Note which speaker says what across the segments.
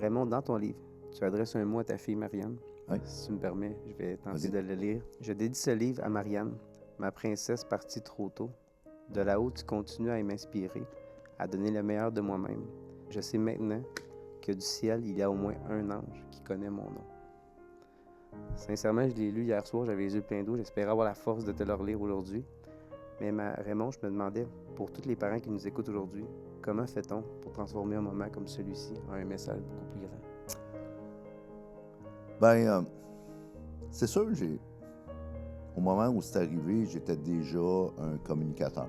Speaker 1: Raymond, dans ton livre, tu adresses un mot à ta fille Marianne.
Speaker 2: Oui.
Speaker 1: Si tu me permets, je vais tenter
Speaker 2: Vas-y.
Speaker 1: de le lire. Je dédie ce livre à Marianne, ma princesse partie trop tôt. De là-haut, tu continues à m'inspirer, à donner le meilleur de moi-même. Je sais maintenant que du ciel, il y a au moins un ange qui connaît mon nom. Sincèrement, je l'ai lu hier soir, j'avais les yeux pleins d'eau. J'espérais avoir la force de te le relire aujourd'hui. Mais Raymond, je me demandais, pour tous les parents qui nous écoutent aujourd'hui, comment fait-on pour transformer un moment comme celui-ci en un message beaucoup plus grand?
Speaker 2: Bien, c'est sûr, au moment où c'est arrivé, j'étais déjà un communicateur.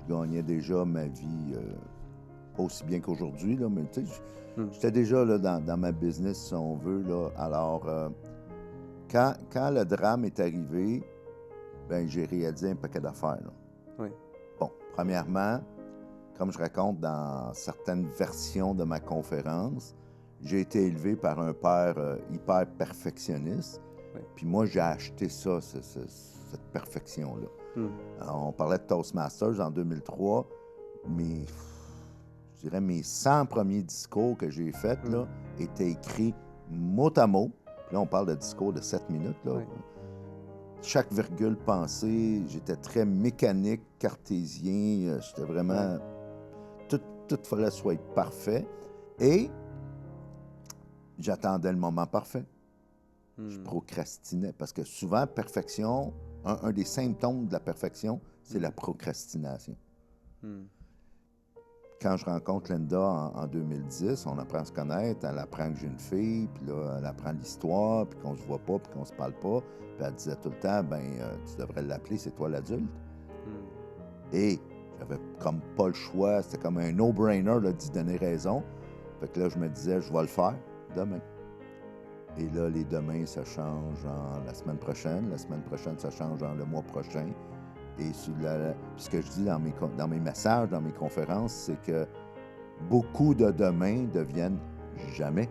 Speaker 2: Je gagnais déjà ma vie, pas aussi bien qu'aujourd'hui, là, mais tu sais, j'étais déjà là, dans ma business, si on veut. Là. Alors, quand le drame est arrivé, ben, j'ai réalisé un paquet d'affaires. Là.
Speaker 1: Oui.
Speaker 2: Bon, premièrement, comme je raconte dans certaines versions de ma conférence, j'ai été élevé par un père hyper perfectionniste.
Speaker 1: Oui.
Speaker 2: Puis moi, j'ai acheté ça, cette perfection-là. Alors, on parlait de Toastmasters en 2003, mais je dirais mes 100 premiers discours que j'ai faits là, étaient écrits mot à mot. Puis là, on parle de discours de 7 minutes. Là.
Speaker 1: Oui.
Speaker 2: Chaque virgule pensée, j'étais très mécanique, cartésien. J'étais vraiment... Tout fallait soit parfait. Et j'attendais le moment parfait. Je procrastinais. Parce que souvent, perfection, un des symptômes de la perfection, c'est la procrastination. Quand je rencontre Linda en 2010, on apprend à se connaître, elle apprend que j'ai une fille, puis là, elle apprend l'histoire, puis qu'on se voit pas, puis qu'on se parle pas. Puis elle disait tout le temps, tu devrais l'appeler, c'est toi l'adulte. Et j'avais comme pas le choix, c'était comme un no-brainer là, d'y donner raison. Fait que là, je me disais, je vais le faire demain. Et là, les demain, ça change en la semaine prochaine. La semaine prochaine, ça change en le mois prochain. Et ce que je dis dans mes messages, dans mes conférences, c'est que beaucoup de demain deviennent jamais.